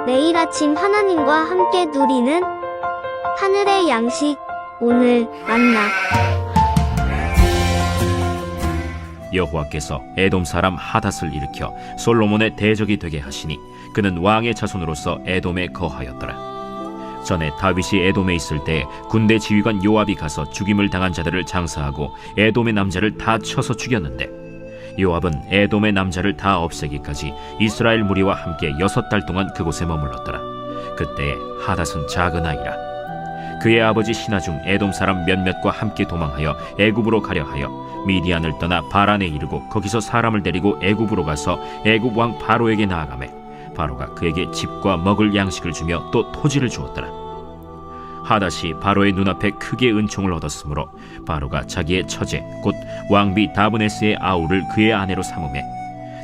매일 아침 하나님과 함께 누리는 하늘의 양식, 오늘 만나. 여호와께서 에돔 사람 하닷을 일으켜 솔로몬의 대적이 되게 하시니 그는 왕의 자손으로서 에돔에 거하였더라. 전에 다윗이 에돔에 있을 때 군대 지휘관 요압이 가서 죽임을 당한 자들을 장사하고 에돔의 남자를 다 쳐서 죽였는데, 요압은 에돔의 남자를 다 없애기까지 이스라엘 무리와 함께 6달 동안 그곳에 머물렀더라. 그때에 하닷은 작은 아이라. 그의 아버지 신하 중 에돔 사람 몇몇과 함께 도망하여 애굽으로 가려 하여 미디안을 떠나 바란에 이르고 거기서 사람을 데리고 애굽으로 가서 애굽 왕 바로에게 나아가매 바로가 그에게 집과 먹을 양식을 주며 또 토지를 주었더라. 하닷이 바로의 눈앞에 크게 은총을 얻었으므로 바로가 자기의 처제 곧 왕비 다브네스의 아우를 그의 아내로 삼으매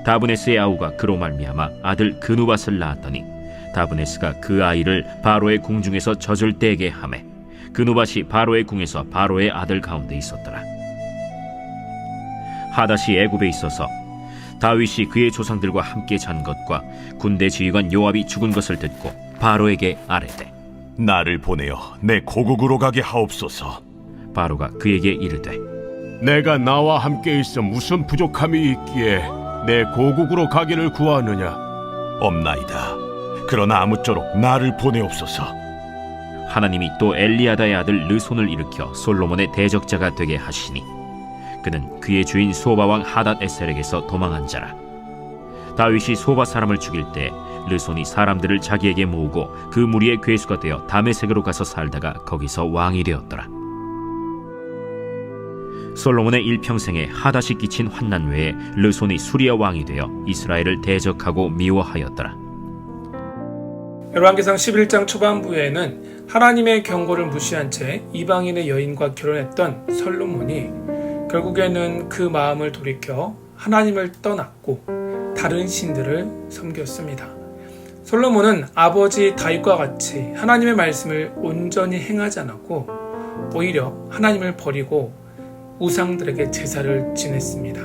다브네스의 아우가 그로 말미암아 아들 그누밧을 낳았더니 다브네스가 그 아이를 바로의 궁중에서 젖을 떼게 하매 그누밧이 바로의 궁에서 바로의 아들 가운데 있었더라. 하닷이 애굽에 있어서 다윗이 그의 조상들과 함께 잔 것과 군대 지휘관 요압이 죽은 것을 듣고 바로에게 아뢰되 나를 보내어 내 고국으로 가게 하옵소서. 바로가 그에게 이르되 내가 나와 함께 있어 무슨 부족함이 있기에 내 고국으로 가기를 구하느냐? 없나이다. 그러나 아무쪼록 나를 보내옵소서. 하나님이 또 엘리야다의 아들 르손을 일으켜 솔로몬의 대적자가 되게 하시니 그는 그의 주인 소바 왕 하닷 에셀에게서 도망한 자라. 다윗이 소바 사람을 죽일 때 르손이 사람들을 자기에게 모으고 그 무리의 괴수가 되어 다메섹으로 가서 살다가 거기서 왕이 되었더라. 솔로몬의 일평생에 하닷이 끼친 환난 외에 르손이 수리아 왕이 되어 이스라엘을 대적하고 미워하였더라. 열왕기상 11장 초반부에는 하나님의 경고를 무시한 채 이방인의 여인과 결혼했던 솔로몬이 결국에는 그 마음을 돌이켜 하나님을 떠났고 다른 신들을 섬겼습니다. 솔로몬은 아버지 다윗과 같이 하나님의 말씀을 온전히 행하지 않았고 오히려 하나님을 버리고 우상들에게 제사를 지냈습니다.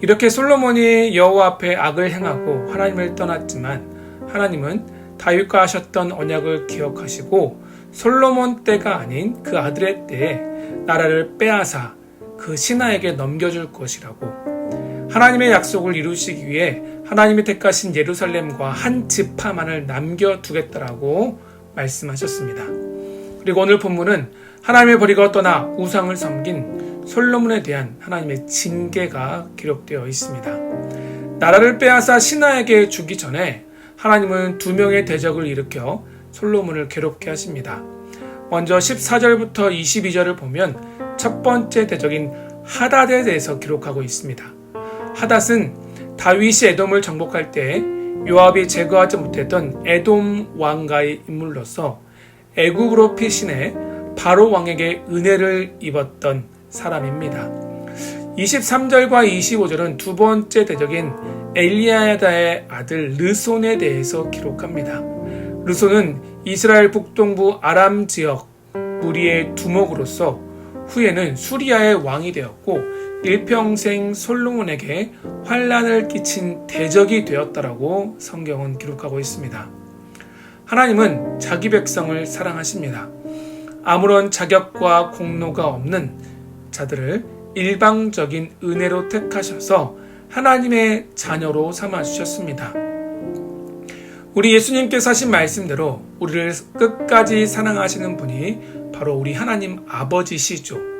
이렇게 솔로몬이 여호와 앞에 악을 행하고 하나님을 떠났지만 하나님은 다윗과 하셨던 언약을 기억하시고 솔로몬 때가 아닌 그 아들의 때에 나라를 빼앗아 그 신하에게 넘겨줄 것이라고 하나님의 약속을 이루시기 위해 하나님이 택하신 예루살렘과 한 지파만을 남겨두겠다라고 말씀하셨습니다. 그리고 오늘 본문은 하나님을 버리고 떠나 우상을 섬긴 솔로몬에 대한 하나님의 징계가 기록되어 있습니다. 나라를 빼앗아 신하에게 주기 전에 하나님은 2명의 대적을 일으켜 솔로몬을 괴롭게 하십니다. 먼저 14절부터 22절을 보면 첫 번째 대적인 하닷에 대해서 기록하고 있습니다. 하닷은 다윗이 에돔을 정복할 때 요압이 제거하지 못했던 에돔 왕가의 인물로서 애굽으로 피신해 바로 왕에게 은혜를 입었던 사람입니다. 23절과 25절은 두 번째 대적인 엘리야다의 아들 르손에 대해서 기록합니다. 르손은 이스라엘 북동부 아람 지역 무리의 두목으로서 후에는 수리아의 왕이 되었고 일평생 솔로몬에게 환난을 끼친 대적이 되었다라고 성경은 기록하고 있습니다. 하나님은 자기 백성을 사랑하십니다. 아무런 자격과 공로가 없는 자들을 일방적인 은혜로 택하셔서 하나님의 자녀로 삼아주셨습니다. 우리 예수님께서 하신 말씀대로 우리를 끝까지 사랑하시는 분이 바로 우리 하나님 아버지시죠.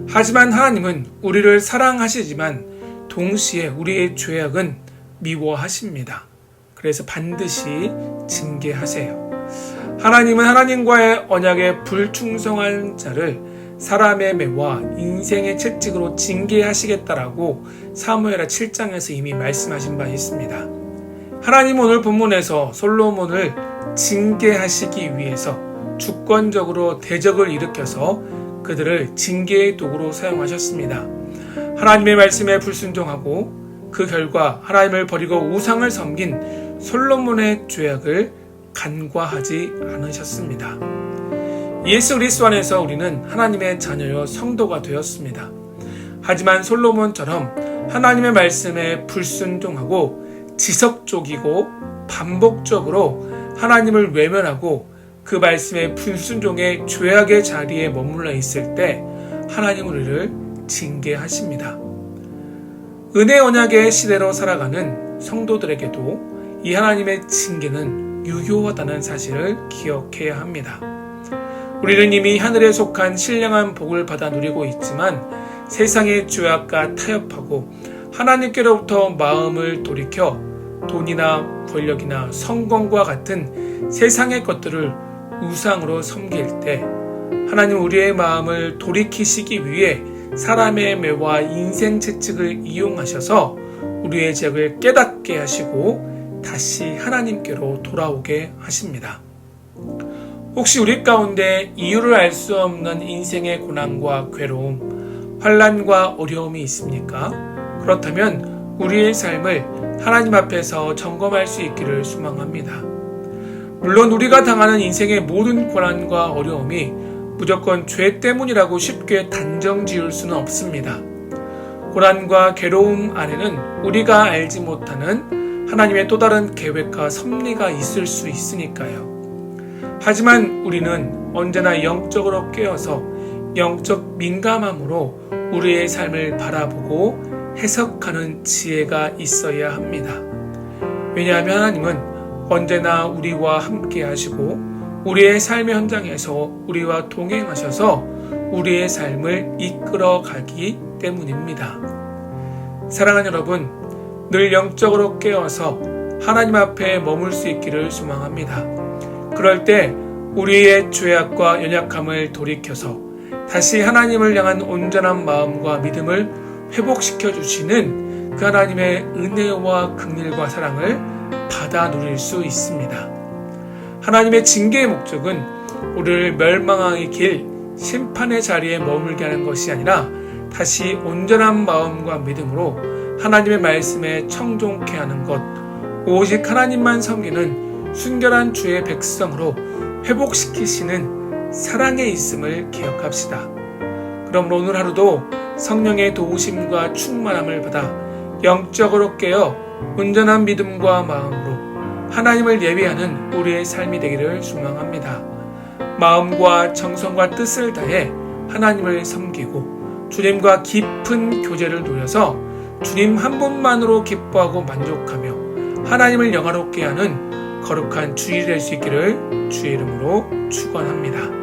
하지만 하나님은 우리를 사랑하시지만 동시에 우리의 죄악은 미워하십니다. 그래서 반드시 징계하세요. 하나님은 하나님과의 언약에 불충성한 자를 사람의 매와 인생의 채찍으로 징계하시겠다라고 사무엘하 7장에서 이미 말씀하신 바 있습니다. 하나님은 오늘 본문에서 솔로몬을 징계하시기 위해서 주권적으로 대적을 일으켜서 그들을 징계의 도구로 사용하셨습니다. 하나님의 말씀에 불순종하고 그 결과 하나님을 버리고 우상을 섬긴 솔로몬의 죄악을 간과하지 않으셨습니다. 예수 그리스도 안에서 우리는 하나님의 자녀여 성도가 되었습니다. 하지만 솔로몬처럼 하나님의 말씀에 불순종하고 지속적이고 반복적으로 하나님을 외면하고 그 말씀에 불순종의 죄악의 자리에 머물러 있을 때 하나님 우리를 징계하십니다. 은혜 언약의 시대로 살아가는 성도들에게도 이 하나님의 징계는 유효하다는 사실을 기억해야 합니다. 우리는 이미 하늘에 속한 신령한 복을 받아 누리고 있지만 세상의 죄악과 타협하고 하나님께로부터 마음을 돌이켜 돈이나 권력이나 성공과 같은 세상의 것들을 우상으로 섬길 때 하나님 우리의 마음을 돌이키시기 위해 사람의 매와 인생 채찍을 이용하셔서 우리의 죄를 깨닫게 하시고 다시 하나님께로 돌아오게 하십니다. 혹시 우리 가운데 이유를 알 수 없는 인생의 고난과 괴로움, 환난과 어려움이 있습니까? 그렇다면 우리의 삶을 하나님 앞에서 점검할 수 있기를 소망합니다. 물론 우리가 당하는 인생의 모든 고난과 어려움이 무조건 죄 때문이라고 쉽게 단정 지을 수는 없습니다. 고난과 괴로움 안에는 우리가 알지 못하는 하나님의 또 다른 계획과 섭리가 있을 수 있으니까요. 하지만 우리는 언제나 영적으로 깨어서 영적 민감함으로 우리의 삶을 바라보고 해석하는 지혜가 있어야 합니다. 왜냐하면 하나님은 언제나 우리와 함께 하시고 우리의 삶의 현장에서 우리와 동행하셔서 우리의 삶을 이끌어 가기 때문입니다. 사랑하는 여러분, 늘 영적으로 깨어서 하나님 앞에 머물 수 있기를 소망합니다. 그럴 때 우리의 죄악과 연약함을 돌이켜서 다시 하나님을 향한 온전한 마음과 믿음을 회복시켜 주시는 그 하나님의 은혜와 긍휼과 사랑을 받아 누릴 수 있습니다. 하나님의 징계의 목적은 우리를 멸망의 길, 심판의 자리에 머물게 하는 것이 아니라 다시 온전한 마음과 믿음으로 하나님의 말씀에 청종케 하는 것, 오직 하나님만 섬기는 순결한 주의 백성으로 회복시키시는 사랑에 있음을 기억합시다. 그러므로 오늘 하루도 성령의 도우심과 충만함을 받아 영적으로 깨어 온전한 믿음과 마음으로 하나님을 예배하는 우리의 삶이 되기를 소망합니다. 마음과 정성과 뜻을 다해 하나님을 섬기고 주님과 깊은 교제를 누려서 주님 한 분만으로 기뻐하고 만족하며 하나님을 영화롭게 하는 거룩한 주일이 될 수 있기를 주의 이름으로 축원합니다.